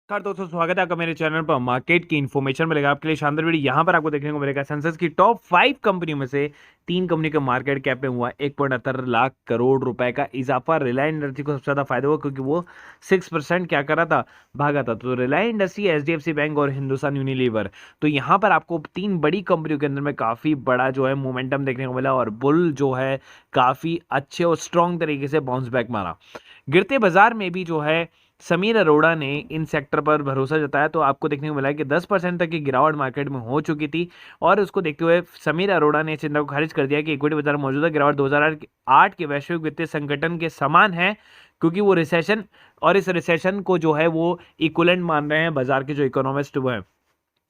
नमस्कार दोस्तों, स्वागत है आपका मेरे चैनल पर। मार्केट की इन्फॉर्मेशन मिलेगा आपके लिए शानदार वीडियो। यहाँ पर आपको देखने को मिलेगा सेंसेक्स की टॉप 5 कंपनियों में से 3 कंपनी के मार्केट कैप में हुआ 1.78 लाख करोड़ रुपए का इजाफा। रिलायंस इंडस्ट्री को सबसे ज्यादा फायदा हुआ क्योंकि वो 6% क्या कर रहा था, भागा था। तो रिलायंस इंडस्ट्री, एचडीएफसी बैंक और हिंदुस्तान यूनिलीवर, तो यहाँ पर आपको 3 बड़ी कंपनियों के अंदर में काफी बड़ा जो है मोमेंटम देखने को मिला और बुल जो है काफी अच्छे और स्ट्रॉन्ग तरीके से बाउंस बैक मारा। गिरते बाजार में भी जो है समीर अरोड़ा ने इन सेक्टर पर भरोसा जताया, तो आपको देखने को मिला है कि 10% तक की गिरावट मार्केट में हो चुकी थी। और उसको देखते हुए समीर अरोड़ा ने इस चिंता को खारिज कर दिया कि इक्विटी बाजार में मौजूदा गिरावट 2008 के वैश्विक वित्तीय संगठन के समान है, क्योंकि वो रिसेशन और इस रिसेशन को जो है वो इक्विवेलेंट मान रहे हैं बाजार के जो इकोनॉमिस्ट वो है।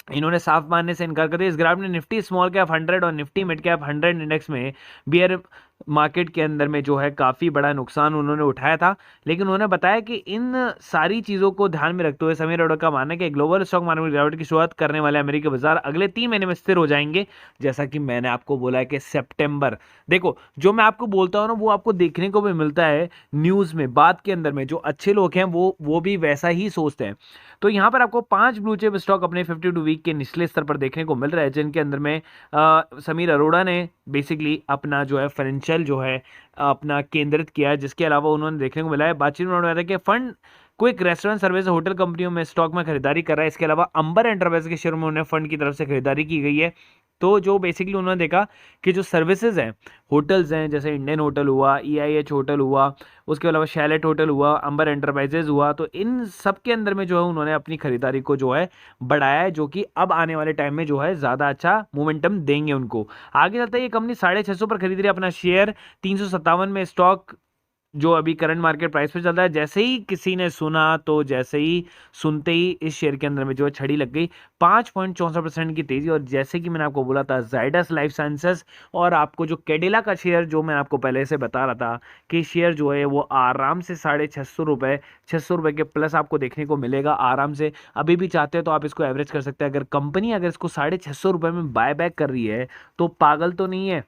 इन्होंने साफ मानने से इनकार कर दिया। इस ग्राफ ने निफ्टी स्मॉल कैप 100 और निफ्टी मिड कैप 100 इंडेक्स में बियर मार्केट के अंदर में जो है काफी बड़ा नुकसान उन्होंने उठाया था। लेकिन उन्होंने बताया कि इन सारी चीजों को ध्यान में रखते हुए समीर अरोड़ा का मानना है कि ग्लोबल स्टॉक मार्केट में गिरावट की शुरुआत करने वाले अमेरिकी बाजार अगले 3 महीने में स्थिर हो जाएंगे। जैसा कि मैंने आपको बोला है कि सितंबर, देखो जो मैं आपको बोलता हूँ ना वो आपको देखने को भी मिलता है न्यूज में, बात के अंदर में। जो अच्छे लोग हैं वो भी वैसा ही सोचते हैं। तो यहाँ पर आपको 5 ब्लू चिप स्टॉक अपने 52 वीक के निचले स्तर पर देखने को मिल रहा है, जिनके अंदर में समीर अरोड़ा ने बेसिकली अपना जो है फाइनेंशियल जो है अपना केंद्रित किया है। जिसके अलावा उन्होंने देखने को मिला है, बातचीत में उन्होंने बताया कि fund quick restaurant service hotel कंपनियों में स्टॉक में खरीदारी कर रहा है। इसके अलावा अंबर एंटरप्राइज के शेयर में उन्हें फंड की तरफ से खरीदारी की गई है। तो जो बेसिकली उन्होंने देखा कि जो सर्विसेज हैं, होटल्स हैं, जैसे इंडियन होटल हुआ, ईआईएच होटल हुआ, उसके अलावा शैलेट होटल हुआ, अंबर एंटरप्राइजेज हुआ, तो इन सब के अंदर में जो है उन्होंने अपनी खरीदारी को जो है बढ़ाया है, जो कि अब आने वाले टाइम में जो है ज़्यादा अच्छा मोमेंटम देंगे उनको। आगे चलता है ये कंपनी 650 पर खरीद रही है अपना शेयर। 357 में स्टॉक जो अभी करंट मार्केट प्राइस पे चल रहा है। जैसे ही किसी ने सुना, तो जैसे ही सुनते ही इस शेयर के अंदर में जो है छड़ी लग गई। 5.64% की तेजी। और जैसे कि मैंने आपको बोला था, जाइडस लाइफ साइंसेस और आपको जो कैडिला का शेयर जो मैं आपको पहले से बता रहा था कि शेयर जो है वो आराम से 650 रुपये, 600 रुपये के प्लस आपको देखने को मिलेगा आराम से। अभी भी चाहते हैं तो आप इसको एवरेज कर सकते हैं। अगर कंपनी अगर इसको 650 रुपये में बाय बैक कर रही है तो पागल तो नहीं है,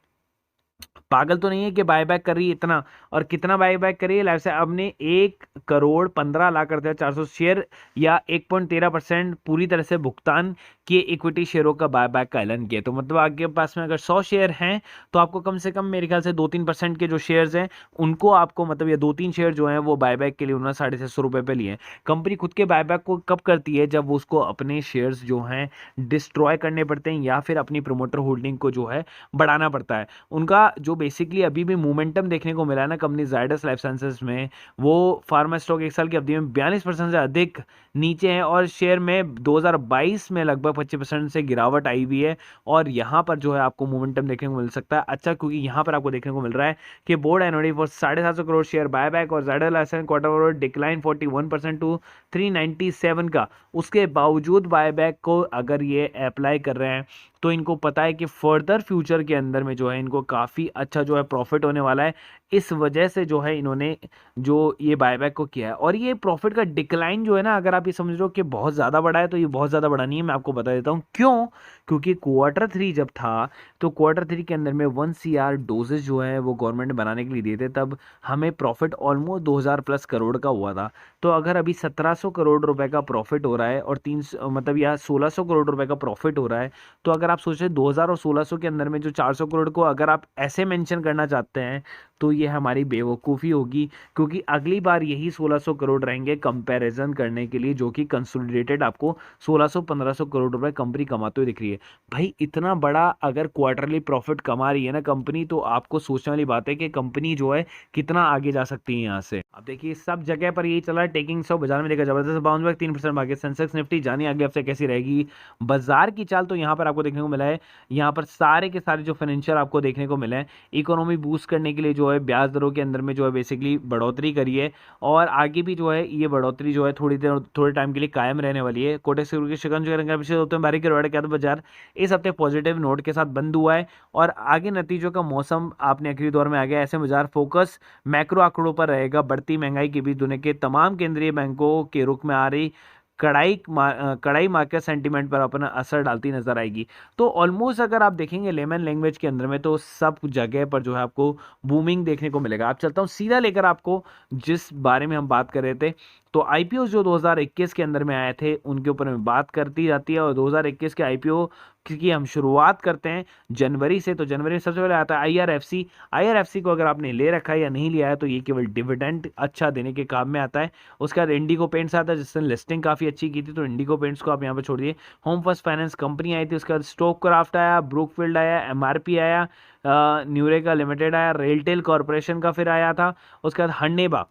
पागल तो नहीं है कि बायबैक कर रही है इतना। और कितना बायबैक कर रही है, लाइफ से अब ने 1 करोड़ 15 लाख 400 शेयर या 1.13% पूरी तरह से भुगतान किए इक्विटी शेयरों का बायबैक का ऐलान किया। तो मतलब आपके पास में अगर 100 शेयर हैं तो आपको कम से कम मेरे ख्याल से 2-3% के जो शेयर्स हैं उनको आपको मतलब या 2-3 शेयर जो हैं वो बायबैक के लिए उन्होंने 650 रुपये पे लिए। कंपनी खुद के बायबैक को कब करती है, जब उसको अपने शेयर्स जो हैं डिस्ट्रॉय करने पड़ते हैं या फिर अपनी प्रमोटर होल्डिंग को जो है बढ़ाना पड़ता है। उनका जो बेसिकली अभी भी मोमेंटम देखने को मिला है ना कंपनी जाइडस लाइफ साइंसेस में, वो फार्मा स्टॉक एक साल की अवधि में 42% से अधिक नीचे है और शेयर में 2022 में लगभग 25% से गिरावट आई हुई है। और यहाँ पर जो है आपको मोमेंटम देखने को मिल सकता है अच्छा, क्योंकि यहाँ पर आपको देखने को मिल रहा है कि board NOD for 750 crore share buyback और Zydus life science quarter decline 41% to 397 का। उसके बावजूद बायबैक को अगर ये अप्लाई कर रहे हैं तो इनको पता है कि फर्दर फ्यूचर के अंदर में जो है इनको काफ़ी अच्छा जो है प्रॉफिट होने वाला है। इस वजह से जो है इन्होंने जो ये बायबैक को किया है। और ये प्रॉफिट का डिक्लाइन जो है ना, अगर आप ये समझ रहे हो कि बहुत ज़्यादा बड़ा है, तो ये बहुत ज़्यादा बड़ा नहीं है। मैं आपको बता देता हूँ क्यों। क्योंकि Q3 जब था तो Q3 के अंदर में 1 CR डोजेज जो है वो गवर्नमेंट ने बनाने के लिए दिए थे, तब हमें प्रॉफिट ऑलमोस्ट 2000+ करोड़ का हुआ था। तो अगर अभी 1700 करोड़ रुपए का प्रॉफिट हो रहा है और 3 मतलब या 1600 करोड़ रुपए का प्रॉफिट हो रहा है, तो अगर आप सोचें 2000 और 1600 के अंदर में जो 400 करोड़ को अगर आप ऐसे मेंशन करना चाहते हैं तो ये हमारी बेवकूफ़ी होगी। क्योंकि अगली बार यही 1600 करोड़ रहेंगे कंपैरिजन करने के लिए, जो कि कंसोलिडेटेड आपको 1600-1500 करोड़ रुपए कंपनी कमाते हुए दिख रही है। भाई इतना बड़ा अगर क्वार्टरली प्रॉफिट कमा रही है ना कंपनी, तो आपको सोचने वाली बात है कि कंपनी जो है कितना आगे जा सकती है यहाँ से। अब देखिए सब जगह पर यही चला है, टेकिंग सो बाजार में देखा जबरदस्त बाउंस बैक 3% भागे सेंसेक्स निफ्टी। जानिए अगले हफ्ते कैसी रहेगी बाजार की चाल। तो यहाँ पर आपको देखने को मिला है, यहाँ पर सारे के सारे जो फाइनेंशियल आपको देखने को मिले हैं, इकोनॉमी बूस्ट करने के लिए जो है ब्याज दरों के अंदर में जो है बेसिकली बढ़ोतरी करी है। और आगे भी जो है ये बढ़ोतरी जो है थोड़े टाइम के लिए कायम रहने वाली है। कोटक सिक्योरिटी के शिकन जो पिछले होते हैं बारीक गिरावट के बाद बाजार इस हफ्ते पॉजिटिव नोट के साथ बंद हुआ है। और आगे नतीजों का मौसम आपने आखिरी दौर में आ गया, ऐसे बाजार फोकस मैक्रो आंकड़ों पर रहेगा। बढ़ती महंगाई के बीच दुनिया के तमाम केंद्रीय बैंकों के रुख में आ रही कड़ाई मार्केट सेंटीमेंट पर अपना असर डालती नजर आएगी। तो ऑलमोस्ट अगर आप देखेंगे लेमन लैंग्वेज के अंदर में, तो सब जगह पर जो है आपको बूमिंग देखने को मिलेगा। आप चलता हूँ सीधा लेकर आपको जिस बारे में हम बात कर रहे थे तो आईपीओ जो 2021 के अंदर में आए थे उनके ऊपर में बात करती जाती है। और 2021 के आईपीओ की हम शुरुआत करते हैं जनवरी से। तो जनवरी में सबसे पहले आता है आईआरएफसी। आईआरएफसी को अगर आपने ले रखा है या नहीं लिया है तो ये केवल डिविडेंड अच्छा देने के काम में आता है। उसके बाद इंडिगो पेंट्स आता है जिसने लिस्टिंग काफ़ी अच्छी की थी, तो इंडिगो पेंट्स को आप यहाँ पर छोड़ दिए। होम फर्स्ट फाइनेंस कंपनी आई थी, उसके बाद स्टोक क्राफ्ट आया, ब्रुकफील्ड आया, एमआरपी आया, न्यूरेका लिमिटेड आया, रेलटेल कॉर्पोरेशन का फिर आया था। उसके बाद हर्नेबा,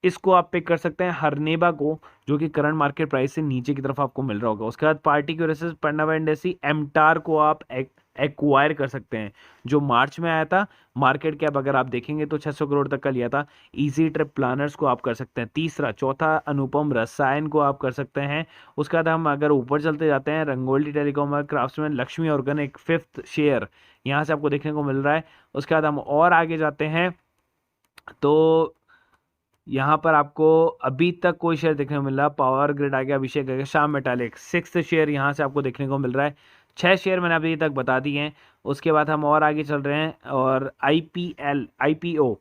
इसको आप पिक कर सकते हैं, हरनेबा को, जो कि करंट मार्केट प्राइस से नीचे की तरफ आपको मिल रहा होगा। उसके बाद पार्टी क्यूरेसिस, पन्नावा इंडस्ट्री, एमटार को आप एक्वायर कर सकते हैं, जो मार्च में आया था। मार्केट कैप अगर आप देखेंगे तो 600 करोड़ तक का लिया था। इजी ट्रिप प्लानर्स को आप कर सकते हैं। तीसरा चौथा अनुपम रसायन को आप कर सकते हैं। उसके बाद हम अगर ऊपर चलते जाते हैं, rangoli telecom, craftsman, Lakshmi organic, fifth share यहाँ से आपको देखने को मिल रहा है। उसके बाद हम और आगे जाते हैं तो यहाँ पर आपको अभी तक कोई शेयर देखने को मिल रहा है। पावर ग्रिड आ गया, अभिषेक आ गया, श्याम मेटालिक, सिक्स्थ शेयर यहाँ से आपको देखने को मिल रहा है। 6 शेयर मैंने अभी तक बता दिए हैं। उसके बाद हम और आगे चल रहे हैं और IPO,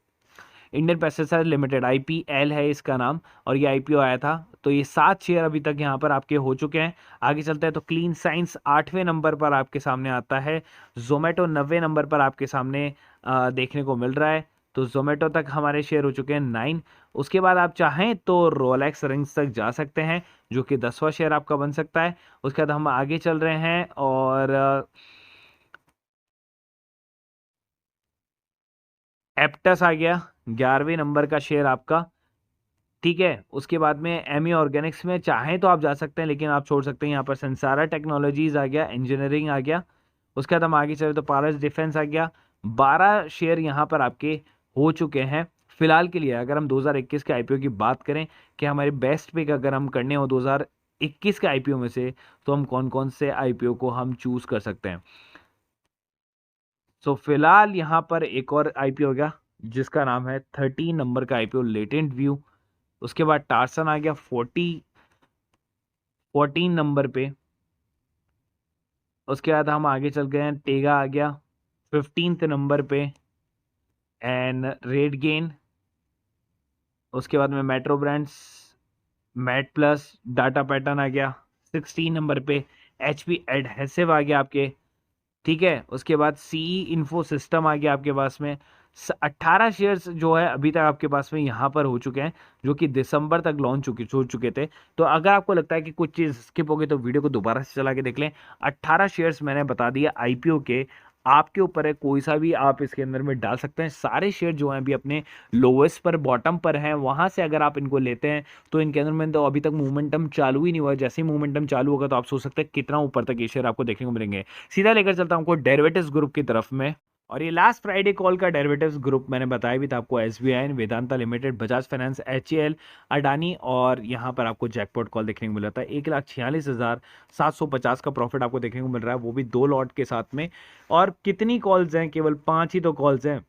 Indian pesticide limited, IPL है इसका नाम, और ये आईपीओ आया था। तो ये 7 शेयर अभी तक यहाँ पर आपके हो चुके हैं। आगे चलते हैं तो क्लीन साइंस 8वें नंबर पर आपके सामने आता है। जोमेटो 90वें नंबर पर आपके सामने देखने को मिल रहा है। तो जोमेटो तक हमारे शेयर हो चुके हैं 9। उसके बाद आप चाहें तो रोलेक्स रिंग्स तक जा सकते हैं, जो कि 10वां शेयर आपका बन सकता है। उसके बाद हम आगे चल रहे हैं और एप्टस आ गया 11वें नंबर का शेयर आपका। ठीक है, उसके बाद में एमी ऑर्गेनिक्स में चाहें तो आप जा सकते हैं, लेकिन आप छोड़ सकते हैं। यहाँ पर संसारा टेक्नोलॉजीज आ गया, इंजीनियरिंग आ गया। उसके बाद हम आगे चले तो पारस डिफेंस आ गया। 12 शेयर यहाँ पर आपके हो चुके हैं फिलहाल के लिए। अगर हम 2021 के आईपीओ की बात करें कि हमारे बेस्ट पिक अगर हम करने हो 2021 के आईपीओ में से, तो हम कौन कौन से आईपीओ को हम चूज कर सकते हैं। सो फिलहाल यहाँ पर एक और आईपीओ हो गया जिसका नाम है 13 नंबर का आईपीओ, लेटेंट व्यू। उसके बाद टार्सन आ गया 14 नंबर पे। उसके बाद हम आगे चल गए हैं, टेगा आ गया 15th नंबर पे, एंड रेड गेन। उसके बाद में मेट्रो ब्रांड्स, मैट प्लस, डाटा पैटर्न आ गया 16 नंबर पे। एचपी एडहेसिव आ गया आपके। ठीक है, उसके बाद सीई इन्फो सिस्टम आ गया आपके पास में। 18 शेयर्स जो है अभी तक आपके पास में यहाँ पर हो चुके हैं, जो कि दिसंबर तक लॉन्च हो चुके थे। तो अगर आपको लगता है कि कुछ चीज़ स्किप हो गई तो वीडियो को दोबारा से चला के देख लें। 18 शेयर्स मैंने बता दिया आईपीओ के, आपके ऊपर है, कोई सा भी आप इसके अंदर में डाल सकते हैं। सारे शेयर जो हैं अभी अपने लोवेस्ट पर, बॉटम पर हैं, वहां से अगर आप इनको लेते हैं तो इनके अंदर में तो अभी तक मोमेंटम चालू ही नहीं हुआ है। जैसे ही मोमेंटम चालू होगा तो आप सोच सकते हैं कितना ऊपर तक ये शेयर आपको देखने को मिलेंगे। सीधा लेकर चलता हूं आपको डेरिवेटिव्स ग्रुप की तरफ में। और ये लास्ट फ्राइडे कॉल का डेरिवेटिव्स ग्रुप मैंने बताया भी था आपको, SBI, Vedanta limited, Bajaj finance, HAL, Adani, और यहाँ पर आपको जैकपॉट कॉल देखने को मिल रहा था। 1,46,750 का प्रॉफिट आपको देखने को मिल रहा है, वो भी 2 लॉट के साथ में। और कितनी कॉल्स हैं? केवल 5 ही तो कॉल्स हैं।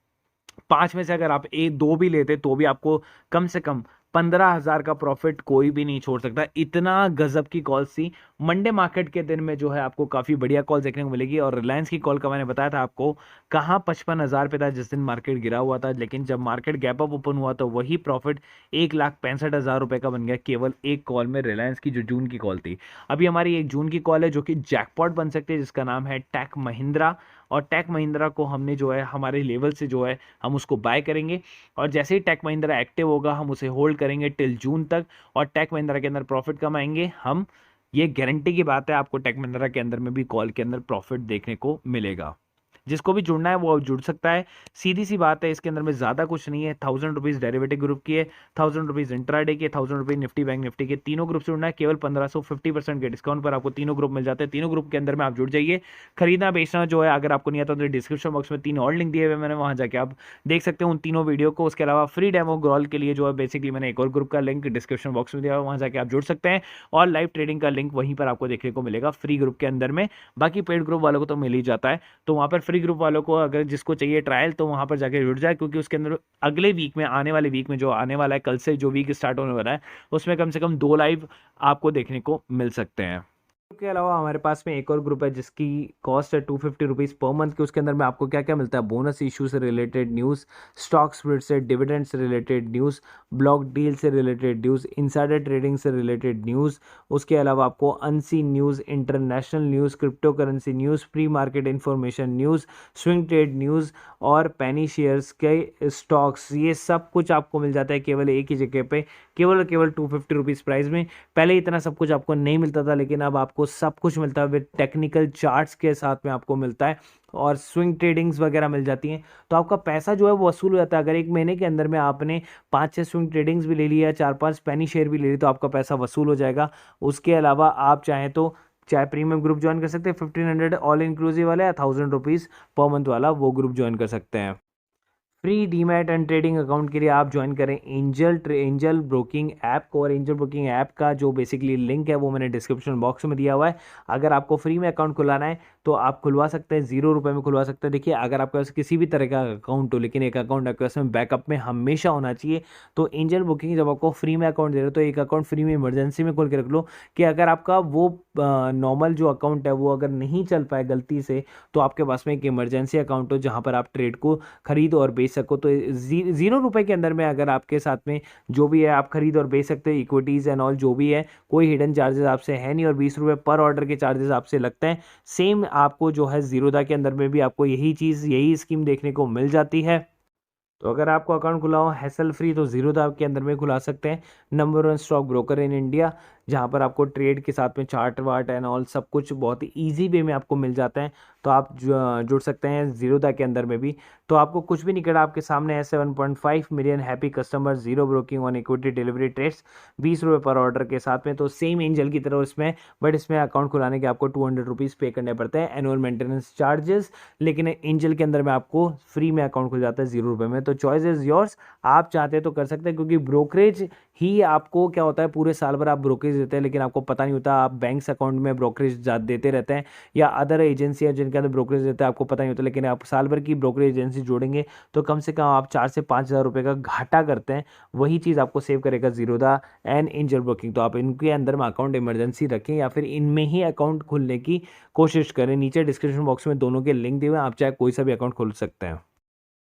5 में से अगर आप 2 भी लेते तो भी आपको कम से कम 15,000 का प्रॉफिट कोई भी नहीं छोड़ सकता। इतना गजब की कॉल्स थी। मंडे मार्केट के दिन में जो है आपको काफ़ी बढ़िया कॉल देखने को मिलेगी। और रिलायंस की कॉल का मैंने बताया था आपको, कहाँ 55,000 पे था जिस दिन मार्केट गिरा हुआ था, लेकिन जब मार्केट गैप अप ओपन हुआ तो वही प्रॉफिट 1,65,000 रुपये का बन गया केवल एक कॉल में, रिलायंस की जो जून की कॉल थी। अभी हमारी एक जून की कॉल है जो कि जैकपॉट बन सकती है, जिसका नाम है टेक महिंद्रा। और टेक महिंद्रा को हमने जो है हमारे लेवल से जो है हम उसको बाय करेंगे, और जैसे ही टेक महिंद्रा एक्टिव होगा हम उसे होल्ड करेंगे टिल जून तक, और टेक महिंद्रा के अंदर प्रॉफिट कमाएंगे हम। ये गारंटी की बात है, आपको टेक महिंद्रा के अंदर में भी कॉल के अंदर प्रॉफिट देखने को मिलेगा। जिसको भी जुड़ना है वो जुड़ सकता है। सीधी सी बात है, इसके अंदर में ज़्यादा कुछ नहीं है। 1,000 रुपीज़ डेरिवेटिव ग्रुप की है, 1,000 रुपीज़ इंट्राडे के, 1,000 रुपीज़ निफ्टी बैंक निफ्टी के, तीनों ग्रुप से जुड़ना है। केवल 1550% के डिस्काउंट पर आपको तीनों ग्रुप मिल जाते हैं। तीनों ग्रुप के अंदर में आप जुड़ जाइए। खरीदना बेचना जो है अगर आपको नहीं आता तो डिस्क्रिप्शन बॉक्स में 3 और लिंक दिए हुए मैंने, वहाँ जाके आप देख सकते हैं उन तीनों वीडियो को। उसके अलावा फ्री डेमो ग्रॉल के लिए जो है बेसिकली मैंने एक और ग्रुप का लिंक डिस्क्रिप्शन बॉक्स में दिया हुआ, वहाँ जाके आप जुड़ सकते हैं। और लाइव ट्रेडिंग का लिंक वहीं पर आपको देखने को मिलेगा फ्री ग्रुप के अंदर में। बाकी पेड ग्रुप वालों को तो मिल ही जाता है, तो वहाँ पर फ्री ग्रुप वालों को अगर जिसको चाहिए ट्रायल तो वहाँ पर जाके जुड़ जाए, क्योंकि उसके अंदर अगले वीक में, आने वाले वीक में जो आने वाला है, कल से जो वीक स्टार्ट होने वाला है, उसमें कम से कम 2 लाइव आपको देखने को मिल सकते हैं। के अलावा हमारे पास में एक और ग्रुप है जिसकी कॉस्ट है 250 रुपीज़ पर मंथ की। उसके अंदर में आपको क्या क्या मिलता है, बोनस इशू से रिलेटेड न्यूज़, स्टॉक स्प्लिट से, डिविडेंड से रिलेटेड न्यूज़, ब्लॉक डील से रिलेटेड न्यूज़, इनसाइडर ट्रेडिंग से रिलेटेड न्यूज़। उसके अलावा आपको unseen news, international news, crypto currency news, pre market information news, swing trade news और पेनी shares के स्टॉक्स, ये सब कुछ आपको मिल जाता है केवल एक ही जगह पे, केवल और केवल 250 रुपीज़ प्राइस में। पहले इतना सब कुछ आपको नहीं मिलता था, लेकिन अब आपको सब कुछ मिलता है विद टेक्निकल चार्ट्स के साथ में आपको मिलता है, और स्विंग ट्रेडिंग्स वगैरह मिल जाती हैं। तो आपका पैसा जो है वो वसूल हो जाता है। अगर एक महीने के अंदर में आपने 5-6 स्विंग ट्रेडिंग्स भी ले लिया, 4-5 पेनी शेयर भी ले ली, तो आपका पैसा वसूल हो जाएगा। उसके अलावा आप चाहें तो चाहे प्रीमियम ग्रुप ज्वाइन कर सकते हैं 1500 ऑल इंक्लूसिव वाला, या 1000 रुपीज़ पर मंथ वाला वो ग्रुप ज्वाइन कर सकते हैं। Free demat and trading account के लिए आप ज्वाइन करें एंजल ब्रोकिंग ऐप को, और एंजल ब्रोकिंग ऐप का जो बेसिकली लिंक है वो मैंने डिस्क्रिप्शन बॉक्स में दिया हुआ है। अगर आपको फ्री में अकाउंट खुलाना है तो आप खुलवा सकते हैं, 0 रुपये में खुलवा सकते हैं। देखिए, अगर आपके पास किसी भी तरह का अकाउंट हो, लेकिन एक अकाउंट आपके पास में बैकअप में हमेशा होना चाहिए। तो एंजल ब्रोकिंग जब आपको फ्री में अकाउंट दे रहे हो तो एक अकाउंट फ्री में इमरजेंसी में खोल के रख लो, कि अगर आपका वो नॉर्मल जो अकाउंट है वो अगर नहीं चल पाए गलती से, तो आपके पास में एक इमरजेंसी अकाउंट हो जहाँ पर आप ट्रेड को खरीद और बेच सको। तो 0 रुपये के अंदर में अगर आपके साथ में जो भी है आप खरीद और बेच सकते हो, इक्विटीज़ एंड ऑल जो भी है, कोई हिडन चार्जेस आपसे है नहीं, और 20 रुपये पर ऑर्डर के चार्जेस आपसे लगते हैं। सेम आपको जो है जीरोधा के अंदर में भी आपको यही चीज़, यही स्कीम देखने को मिल जाती है। तो अगर आपको अकाउंट खुला हो हैसल फ्री, तो जीरोधा के अंदर में खुला सकते हैं। Number 1 stock broker in India, जहाँ पर आपको ट्रेड के साथ में चार्ट वार्ट एंड ऑल सब कुछ बहुत ही ईजी वे में आपको मिल जाता है। तो आप जुड़ सकते हैं जीरोधा के अंदर में भी। तो आपको कुछ भी नहीं करना, आपके सामने है 7.5 million happy customer, zero broking on equity delivery trades, 20 रुपये पर ऑर्डर के साथ में। तो सेम एंजल की तरह इसमें, बट इसमें अकाउंट खुलाने के आपको 200 रुपीज़ पे करने पड़ते हैं एनुअल मेंटेनेंस चार्जेस, लेकिन एंजल के अंदर में आपको फ्री में अकाउंट खुल जाता है 0 रुपये में। तो चॉइस इज़ योर्स, आप चाहते हैं तो कर सकते हैं, क्योंकि ब्रोकरेज ही आपको क्या होता है, पूरे साल भर आप ब्रोकरेज देते हैं, लेकिन आपको पता नहीं होता, आप बैंक्स अकाउंट में ब्रोकरेज देते रहते हैं, या अदर एजेंसी है जिनके अंदर ब्रोकरेज देते हैं, आपको पता नहीं होता। लेकिन आप साल भर की ब्रोकरेज एजेंसी जोड़ेंगे तो कम से कम आप 4 से 5 हज़ार रुपये का घाटा करते हैं। वही चीज़ आपको सेव करेगा जीरोधा एंड एंजल ब्रोकिंग। तो आप इनके अंदर में अकाउंट इमरजेंसी रखें, या फिर इनमें ही अकाउंट खोलने की कोशिश करें। नीचे डिस्क्रिप्शन बॉक्स में दोनों के लिंक दिए हुए हैं, आप चाहे कोई सा भी अकाउंट खोल सकते हैं।